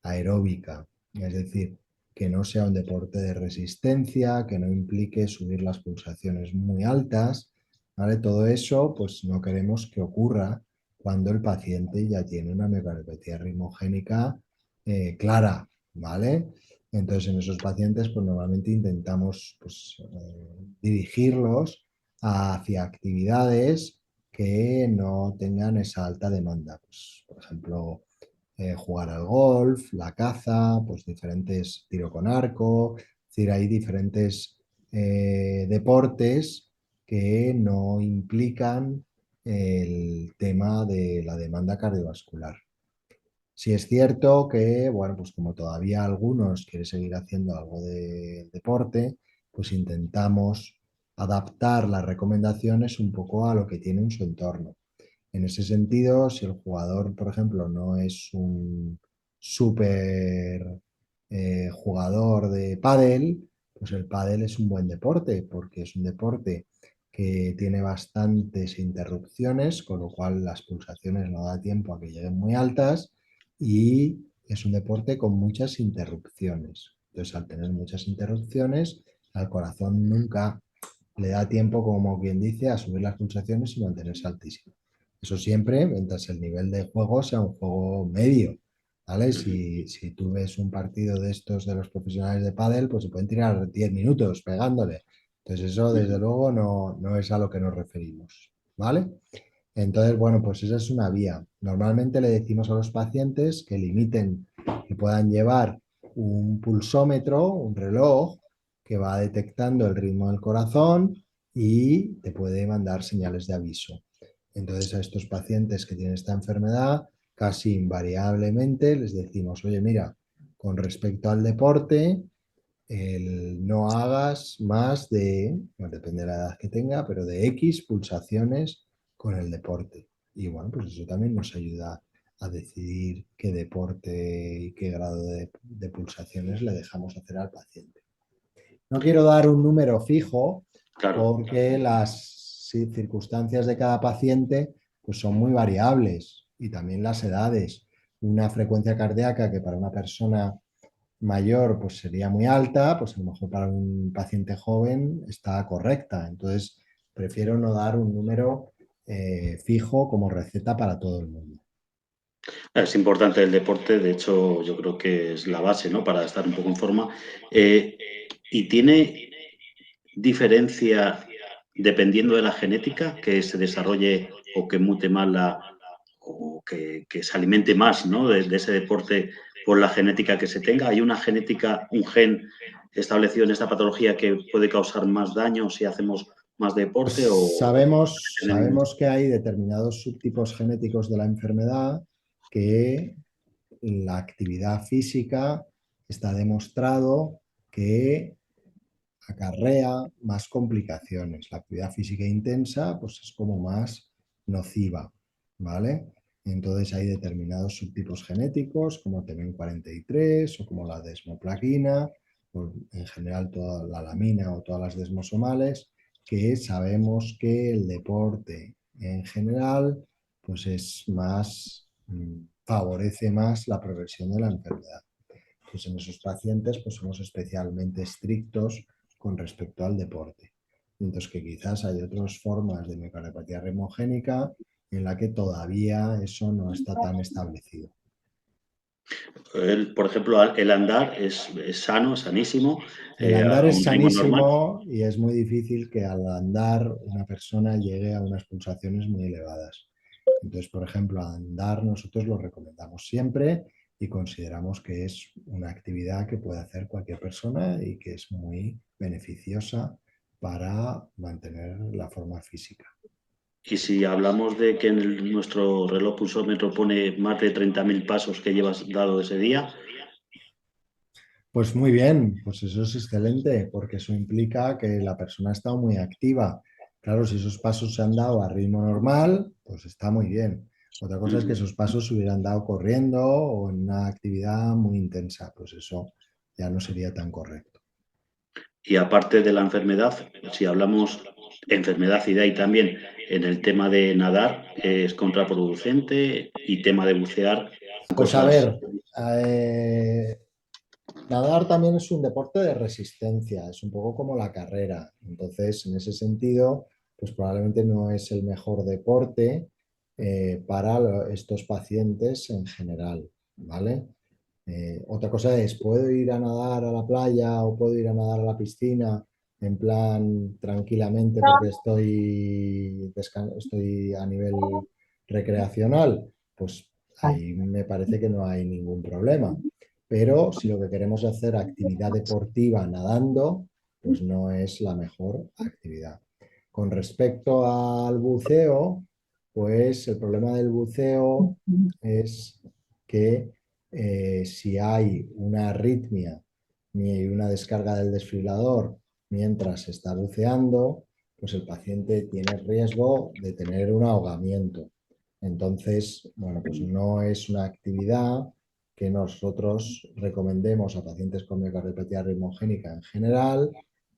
aeróbica, es decir, que no sea un deporte de resistencia, que no implique subir las pulsaciones muy altas, ¿vale? Todo eso, pues no queremos que ocurra cuando el paciente ya tiene una miocardiopatía ritmogénica clara, ¿vale? Entonces, en esos pacientes, pues normalmente intentamos pues, dirigirlos hacia actividades que no tengan esa alta demanda. Pues, por ejemplo, jugar al golf, la caza, pues diferentes tiro con arco, es decir, hay diferentes deportes que no implican el tema de la demanda cardiovascular. Si es cierto que, bueno, pues como todavía algunos quieren seguir haciendo algo de deporte, pues intentamos adaptar las recomendaciones un poco a lo que tiene en su entorno. En ese sentido, si el jugador, por ejemplo, no es un súper jugador de pádel, pues el pádel es un buen deporte porque es un deporte que tiene bastantes interrupciones, con lo cual las pulsaciones no da tiempo a que lleguen muy altas y es un deporte con muchas interrupciones. Entonces, al tener muchas interrupciones, al corazón nunca le da tiempo, como quien dice, a subir las pulsaciones y mantenerse altísimo. Eso siempre mientras el nivel de juego sea un juego medio, ¿vale? Si tú ves un partido de estos de los profesionales de pádel, pues se pueden tirar 10 minutos pegándole. Entonces eso, desde luego, no es a lo que nos referimos, ¿vale? Entonces, bueno, pues esa es una vía. Normalmente le decimos a los pacientes que limiten, que puedan llevar un pulsómetro, un reloj, que va detectando el ritmo del corazón y te puede mandar señales de aviso. Entonces, a estos pacientes que tienen esta enfermedad, casi invariablemente les decimos, oye, mira, con respecto al deporte, no hagas más de, bueno, depende de la edad que tenga, pero de X pulsaciones con el deporte. Y bueno, pues eso también nos ayuda a decidir qué deporte y qué grado de pulsaciones le dejamos hacer al paciente. No quiero dar un número fijo Claro. porque las circunstancias de cada paciente pues son muy variables y también las edades. Una frecuencia cardíaca que para una persona mayor pues sería muy alta, pues a lo mejor para un paciente joven está correcta. Entonces, prefiero no dar un número fijo como receta para todo el mundo. Es importante el deporte, de hecho, yo creo que es la base, ¿no? Para estar un poco en forma. ¿Y tiene diferencia dependiendo de la genética que se desarrolle o que mute más o que se alimente más, ¿no? De ese deporte por la genética que se tenga? ¿Hay una genética, un gen establecido en esta patología que puede causar más daño si hacemos más deporte Pues o sabemos que hay determinados subtipos genéticos de la enfermedad que la actividad física está demostrado que acarrea más complicaciones. La actividad física intensa pues es como más nociva, ¿vale? Entonces hay determinados subtipos genéticos como TMEN43 o como la desmoplaquina, o en general toda la lamina o todas las desmosomales, que sabemos que el deporte en general pues es más, favorece más la progresión de la enfermedad. Pues en esos pacientes pues somos especialmente estrictos con respecto al deporte. Mientras que quizás hay otras formas de miocardiopatía reumogénica en la que todavía eso no está tan establecido. por ejemplo, el andar es sano, sanísimo, El andar a es un ritmo normal? sanísimo y es muy difícil que al andar una persona llegue a unas pulsaciones muy elevadas. Entonces, por ejemplo, andar nosotros lo recomendamos siempre y consideramos que es una actividad que puede hacer cualquier persona y que es muy beneficiosa para mantener la forma física. Y si hablamos de que en nuestro reloj pulsómetro pone más de 30.000 pasos que llevas dado ese día, Pues muy bien, pues eso es excelente, porque eso implica que la persona ha estado muy activa. Claro, si esos pasos se han dado a ritmo normal, pues está muy bien. Otra cosa es que esos pasos se hubieran dado corriendo o en una actividad muy intensa, pues eso ya no sería tan correcto. y aparte de la enfermedad, si hablamos enfermedad y de ahí también en el tema de nadar, es contraproducente y tema de bucear, Pues a cosas. ver, eh, nadar también es un deporte de resistencia, es un poco como la carrera. Entonces, en ese sentido, pues probablemente no es el mejor deporte para estos pacientes en general, ¿vale? Otra cosa es, ¿puedo ir a nadar a la playa o puedo ir a nadar a la piscina en plan tranquilamente porque estoy a nivel recreacional? Pues ahí me parece que no hay ningún problema. Pero si lo que queremos es hacer actividad deportiva nadando, pues no es la mejor actividad. Con respecto al buceo, pues el problema del buceo es que si hay una arritmia y una descarga del desfibrilador mientras se está buceando, pues el paciente tiene riesgo de tener un ahogamiento. Entonces, bueno, pues no es una actividad que nosotros recomendemos a pacientes con miocardiopatía reumogénica en general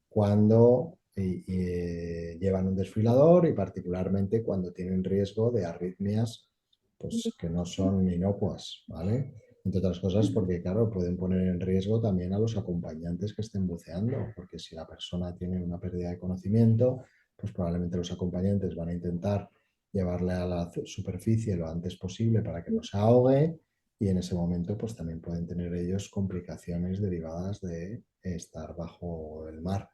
cuando llevan un desfibrilador y particularmente cuando tienen riesgo de arritmias pues, que no son inocuas, ¿vale? Entre otras cosas porque, claro, pueden poner en riesgo también a los acompañantes que estén buceando, porque si la persona tiene una pérdida de conocimiento, pues probablemente los acompañantes van a intentar llevarle a la superficie lo antes posible para que no se ahogue y en ese momento pues también pueden tener ellos complicaciones derivadas de estar bajo el mar.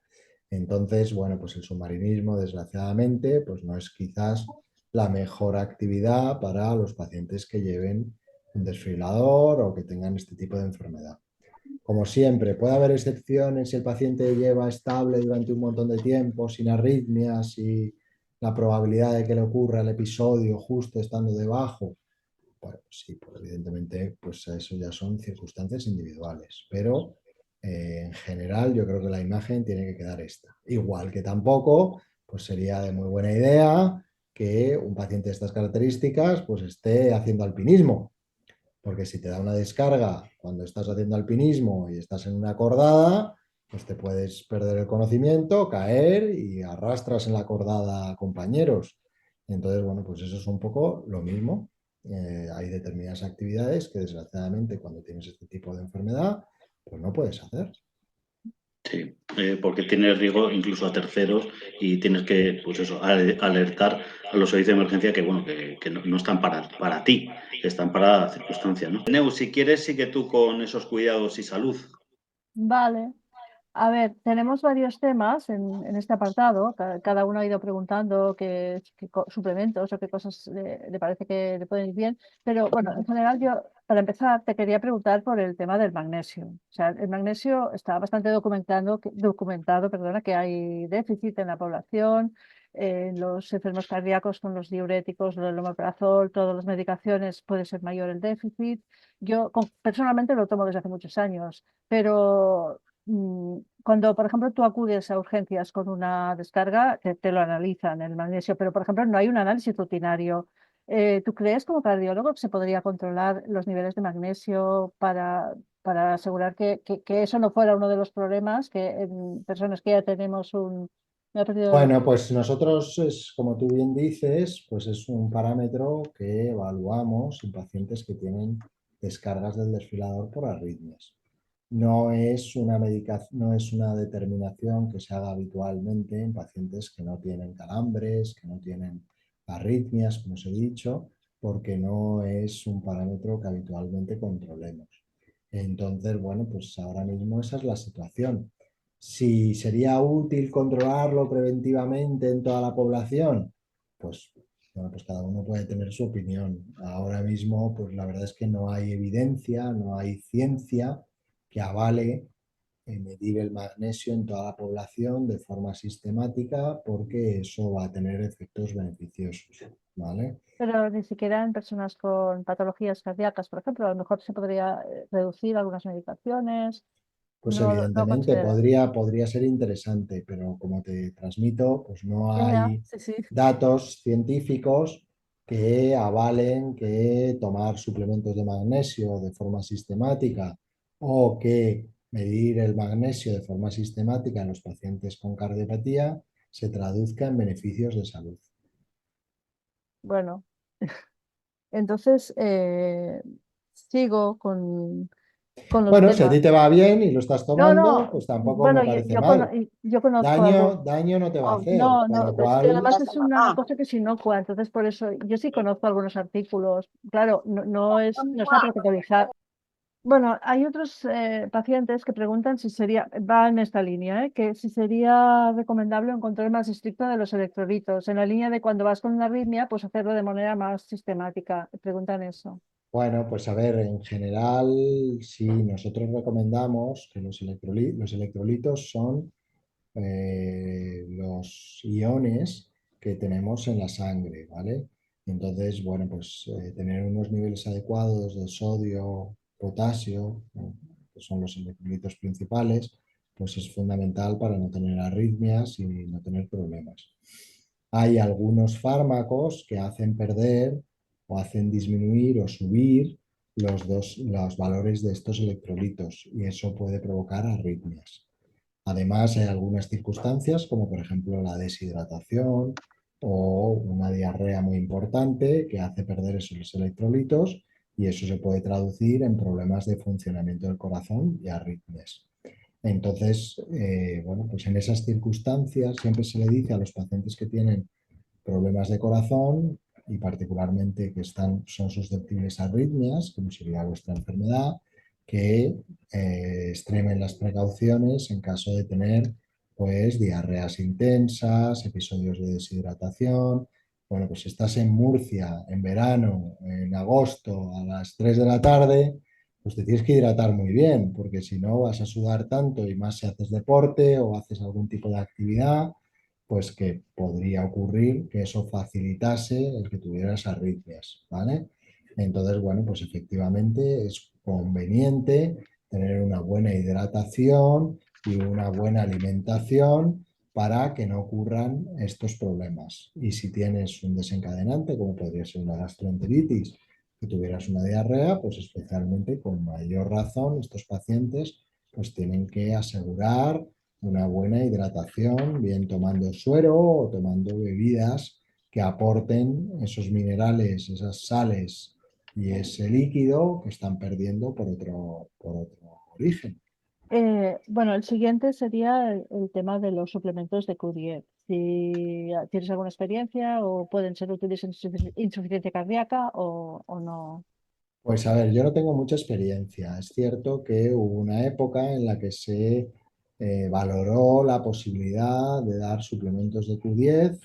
Entonces, bueno, pues el submarinismo, desgraciadamente, pues no es quizás la mejor actividad para los pacientes que lleven un desfibrilador o que tengan este tipo de enfermedad. Como siempre, puede haber excepciones si el paciente lleva estable durante un montón de tiempo, sin arritmias y la probabilidad de que le ocurra el episodio justo estando debajo. Bueno, pues sí, pues evidentemente, pues eso ya son circunstancias individuales, pero en general yo creo que la imagen tiene que quedar esta. Igual que tampoco, pues sería de muy buena idea que un paciente de estas características pues esté haciendo alpinismo, porque si te da una descarga cuando estás haciendo alpinismo y estás en una cordada, pues te puedes perder el conocimiento, caer y arrastras en la cordada a compañeros. Entonces, bueno, pues eso es un poco lo mismo. Hay determinadas actividades que desgraciadamente cuando tienes este tipo de enfermedad, pues no puedes hacer. Sí, porque tienes riesgo incluso a terceros y tienes que, pues eso, alertar a los servicios de emergencia que, bueno, que no están para ti, están para circunstancias, ¿no? Neu, si quieres, sigue tú con esos cuidados y salud. Vale. A ver, tenemos varios temas en este apartado. Cada uno ha ido preguntando qué suplementos o qué cosas le parece que le pueden ir bien. Pero bueno, en general yo, para empezar, te quería preguntar por el tema del magnesio. O sea, el magnesio está bastante documentado, perdona, que hay déficit en la población, en los enfermos cardíacos con los diuréticos, el omeprazol, todas las medicaciones puede ser mayor el déficit. Yo personalmente lo tomo desde hace muchos años, pero cuando, por ejemplo, tú acudes a urgencias con una descarga, te lo analizan el magnesio, pero, por ejemplo, no hay un análisis rutinario. ¿Tú crees como cardiólogo que se podría controlar los niveles de magnesio para asegurar que eso no fuera uno de los problemas, que en personas que ya tenemos un... Me ha perdido... Bueno, pues nosotros, como tú bien dices, pues es un parámetro que evaluamos en pacientes que tienen descargas del desfibrilador por arritmias. No es una no es una determinación que se haga habitualmente en pacientes que no tienen calambres, que no tienen arritmias, como os he dicho, porque no es un parámetro que habitualmente controlemos. Entonces, bueno, pues ahora mismo esa es la situación. Si sería útil controlarlo preventivamente en toda la población, pues, bueno, pues cada uno puede tener su opinión. Ahora mismo, pues la verdad es que no hay evidencia, no hay ciencia que avale medir el magnesio en toda la población de forma sistemática porque eso va a tener efectos beneficiosos, ¿vale? Pero ni siquiera en personas con patologías cardíacas, por ejemplo, a lo mejor se podría reducir algunas medicaciones. Pues No evidentemente considera. podría ser interesante, pero como te transmito, pues no Ya, ya, hay sí, sí. datos científicos que avalen que tomar suplementos de magnesio de forma sistemática o que medir el magnesio de forma sistemática en los pacientes con cardiopatía se traduzca en beneficios de salud. Bueno, entonces sigo con los Bueno, si a ti temas. te va bien y lo estás No, tomando, no, pues tampoco me bueno, parece mal. yo conozco algún... Daño no te va a Oh, hacer, no, con no, lo es que cual, además es una cosa que es inocua, entonces por eso yo sí conozco algunos artículos. Claro, no está protocolizado. Bueno, hay otros pacientes que preguntan si sería, va en esta línea, que si sería recomendable un control más estricto de los electrolitos, en la línea de cuando vas con una arritmia, pues hacerlo de manera más sistemática. Preguntan eso. bueno, pues a ver, en general, sí, nosotros recomendamos que los electrolitos son los iones que tenemos en la sangre, ¿vale? Entonces, bueno, pues tener unos niveles adecuados de sodio, potasio, ¿no?, que son los electrolitos principales, pues es fundamental para no tener arritmias y no tener problemas. Hay algunos fármacos que hacen perder o hacen disminuir o subir los valores de estos electrolitos y eso puede provocar arritmias. Además, hay algunas circunstancias, como por ejemplo la deshidratación o una diarrea muy importante que hace perder esos electrolitos y eso se puede traducir en problemas de funcionamiento del corazón y arritmias. Entonces, bueno, pues en esas circunstancias siempre se le dice a los pacientes que tienen problemas de corazón y particularmente que son susceptibles a arritmias, como sería vuestra enfermedad, que extremen las precauciones en caso de tener pues diarreas intensas, episodios de deshidratación. Bueno, pues si estás en Murcia en verano, en agosto, a las 3 de la tarde, pues te tienes que hidratar muy bien, porque si no vas a sudar tanto y más si haces deporte o haces algún tipo de actividad, pues que podría ocurrir que eso facilitase el que tuvieras arritmias, ¿vale? Entonces, bueno, pues efectivamente es conveniente tener una buena hidratación y una buena alimentación para que no ocurran estos problemas. Y si tienes un desencadenante, como podría ser una gastroenteritis, que tuvieras una diarrea, pues especialmente con mayor razón estos pacientes pues tienen que asegurar una buena hidratación, bien tomando suero o tomando bebidas que aporten esos minerales, esas sales y ese líquido que están perdiendo por otro origen. Bueno, el siguiente sería el tema de los suplementos de Q10. Si tienes alguna experiencia o pueden ser útiles en insuficiencia cardíaca o no. Pues a ver, yo no tengo mucha experiencia. Es cierto que hubo una época en la que se valoró la posibilidad de dar suplementos de Q10,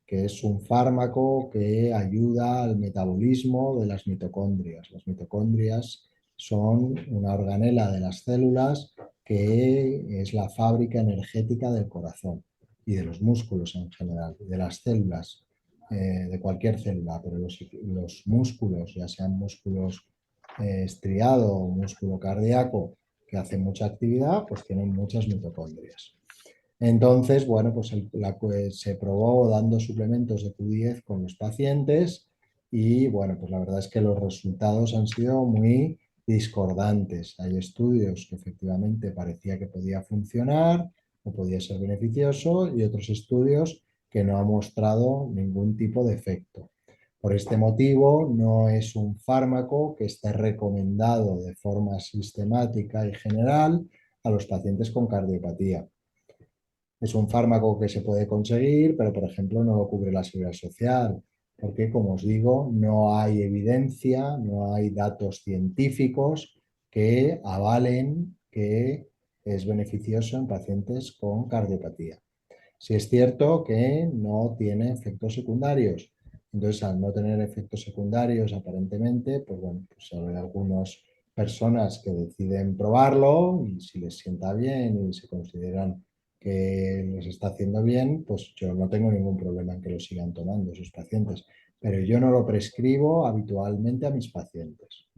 que es un fármaco que ayuda al metabolismo de las mitocondrias. Las mitocondrias son una organela de las células que es la fábrica energética del corazón y de los músculos en general, de las células de cualquier célula, pero los músculos, ya sean músculos estriado o músculo cardíaco que hace mucha actividad, pues tienen muchas mitocondrias. Entonces, bueno, pues se probó dando suplementos de Q10 con los pacientes y, bueno, pues la verdad es que los resultados han sido muy discordantes. Hay estudios que efectivamente parecía que podía funcionar o podía ser beneficioso y otros estudios que no han mostrado ningún tipo de efecto. Por este motivo, no es un fármaco que esté recomendado de forma sistemática y general a los pacientes con cardiopatía. Es un fármaco que se puede conseguir, pero por ejemplo no lo cubre la seguridad social, porque como os digo, no hay evidencia, no hay datos científicos que avalen que es beneficioso en pacientes con cardiopatía. Si es cierto que no tiene efectos secundarios. Entonces, al no tener efectos secundarios aparentemente, pues bueno, pues hay algunas personas que deciden probarlo y si les sienta bien y se consideran que les está haciendo bien, pues yo no tengo ningún problema en que lo sigan tomando esos pacientes. Pero yo no lo prescribo habitualmente a mis pacientes.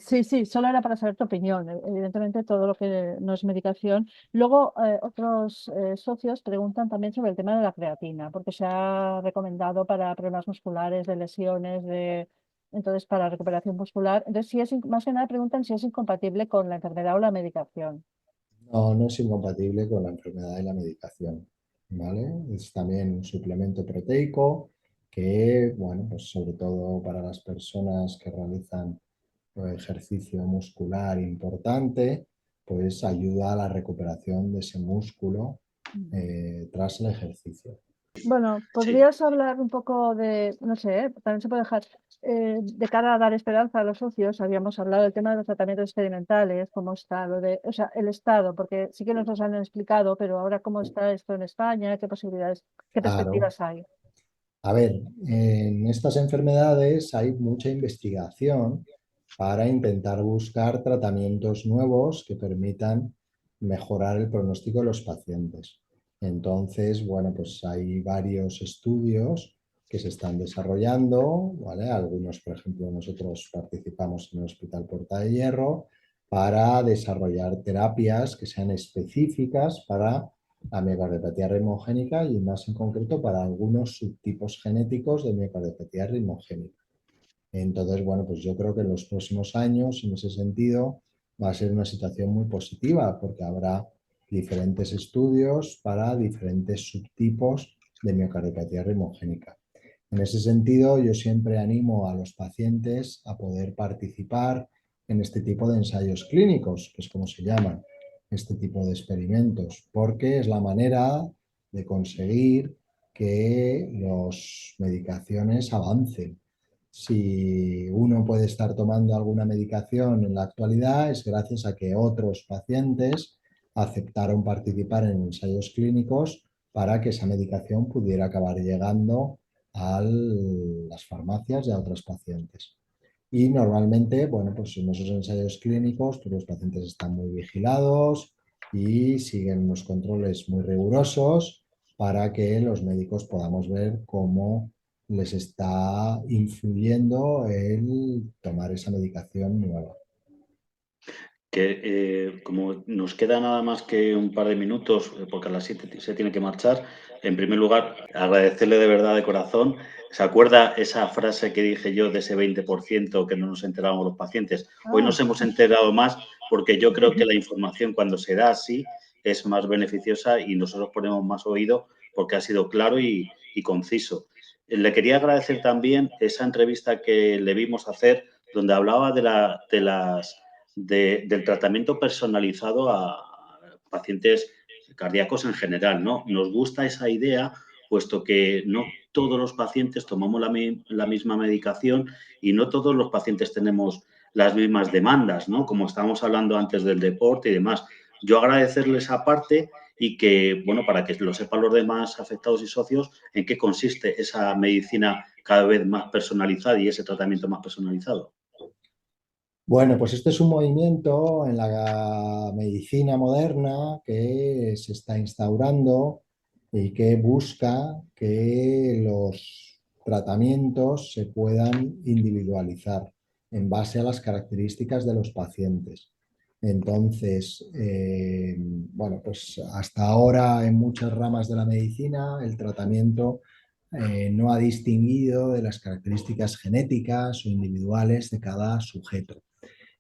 Sí, sí, solo era para saber tu opinión. Evidentemente, todo lo que no es medicación. Luego, otros socios preguntan también sobre el tema de la creatina, porque se ha recomendado para problemas musculares, de lesiones, entonces para recuperación muscular. Entonces, si es, más que nada preguntan si es incompatible con la enfermedad o la medicación. No, no es incompatible con la enfermedad y la medicación, ¿vale? Es también un suplemento proteico que, bueno, pues sobre todo para las personas que realizan ejercicio muscular importante, pues ayuda a la recuperación de ese músculo tras el ejercicio. Bueno, Sí. podrías hablar un poco de, no sé, también se puede dejar, de cara a dar esperanza a los socios, habíamos hablado del tema de los tratamientos experimentales, cómo está lo de, o sea, el estado, porque sí que nos los han explicado, pero ahora cómo está esto en España, qué posibilidades, qué Claro. perspectivas hay. A ver, en estas enfermedades hay mucha investigación para intentar buscar tratamientos nuevos que permitan mejorar el pronóstico de los pacientes. Entonces, bueno, pues hay varios estudios que se están desarrollando, ¿vale? Algunos, por ejemplo, nosotros participamos en el Hospital Puerta de Hierro para desarrollar terapias que sean específicas para la miocardiopatía ritmogénica y más en concreto para algunos subtipos genéticos de miocardiopatía ritmogénica. Entonces, bueno, pues yo creo que en los próximos años, en ese sentido, va a ser una situación muy positiva porque habrá diferentes estudios para diferentes subtipos de miocardiopatía ritmogénica. En ese sentido, yo siempre animo a los pacientes a poder participar en este tipo de ensayos clínicos, que es como se llaman este tipo de experimentos, porque es la manera de conseguir que las medicaciones avancen. Si uno puede estar tomando alguna medicación en la actualidad es gracias a que otros pacientes aceptaron participar en ensayos clínicos para que esa medicación pudiera acabar llegando a las farmacias y a otros pacientes. Y normalmente, bueno, pues en esos ensayos clínicos, pues los pacientes están muy vigilados y siguen unos controles muy rigurosos para que los médicos podamos ver cómo les está influyendo el tomar esa medicación nueva. Como nos queda nada más que un par de minutos, porque a las 7 se tiene que marchar, en primer lugar, agradecerle de verdad de corazón. ¿Se acuerda esa frase que dije yo de ese 20% que no nos enterábamos los pacientes? Hoy nos hemos enterado más porque yo creo que la información cuando se da así es más beneficiosa y nosotros ponemos más oído porque ha sido claro y conciso. Le quería agradecer también esa entrevista que le vimos hacer donde hablaba del tratamiento personalizado a pacientes cardíacos en general, ¿no? Nos gusta esa idea, puesto que no todos los pacientes tomamos la misma medicación y no todos los pacientes tenemos las mismas demandas, ¿no? Como estábamos hablando antes del deporte y demás. Yo agradecerle esa parte y que, bueno, para que lo sepan los demás afectados y socios, en qué consiste esa medicina cada vez más personalizada y ese tratamiento más personalizado. Bueno, pues este es un movimiento en la medicina moderna que se está instaurando y que busca que los tratamientos se puedan individualizar en base a las características de los pacientes. Entonces, bueno, pues hasta ahora en muchas ramas de la medicina el tratamiento no ha distinguido de las características genéticas o individuales de cada sujeto.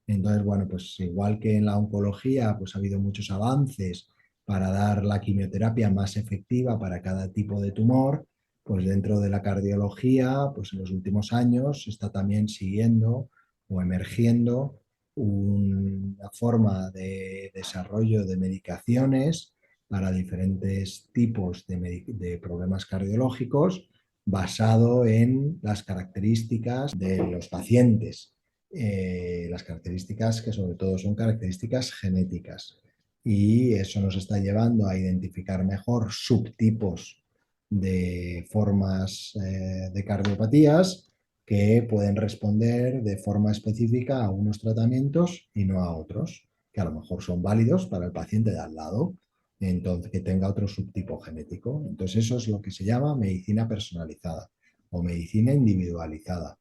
Entonces, bueno, pues igual que en la oncología, pues ha habido muchos avances para dar la quimioterapia más efectiva para cada tipo de tumor, pues dentro de la cardiología, pues en los últimos años se está también siguiendo o emergiendo una forma de desarrollo de medicaciones para diferentes tipos de problemas cardiológicos basado en las características de los pacientes, las características que sobre todo son características genéticas. Y eso nos está llevando a identificar mejor subtipos de formas de cardiopatías que pueden responder de forma específica a unos tratamientos y no a otros, que a lo mejor son válidos para el paciente de al lado, entonces que tenga otro subtipo genético. Entonces eso es lo que se llama medicina personalizada o medicina individualizada.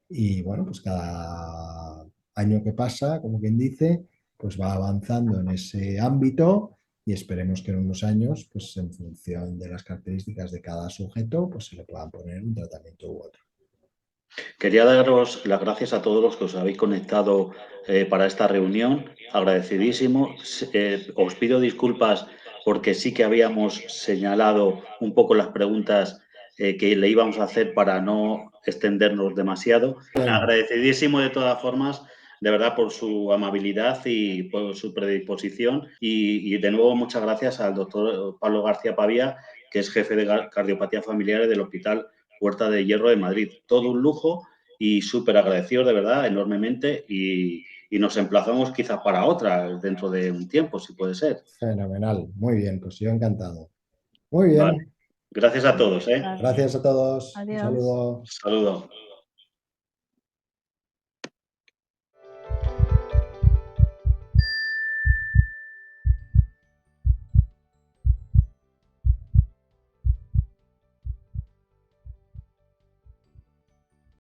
Y bueno, pues cada año que pasa, como quien dice, pues va avanzando en ese ámbito y esperemos que en unos años, pues en función de las características de cada sujeto, pues se le puedan poner un tratamiento u otro. Quería daros las gracias a todos los que os habéis conectado para esta reunión. Agradecidísimo. Os pido disculpas porque sí que habíamos señalado un poco las preguntas que le íbamos a hacer para no extendernos demasiado. Agradecidísimo de todas formas, de verdad, por su amabilidad y por su predisposición. Y de nuevo, muchas gracias al doctor Pablo García Pavía, que es jefe de cardiopatía familiar del Hospital Puerta de Hierro de Madrid. Todo un lujo y súper agradecidos de verdad, enormemente, y nos emplazamos quizás para otra dentro de un tiempo, si puede ser. Fenomenal, muy bien, pues yo encantado. Muy Vale. bien. Gracias a todos. Gracias a todos. Un Adiós. saludo. Saludos.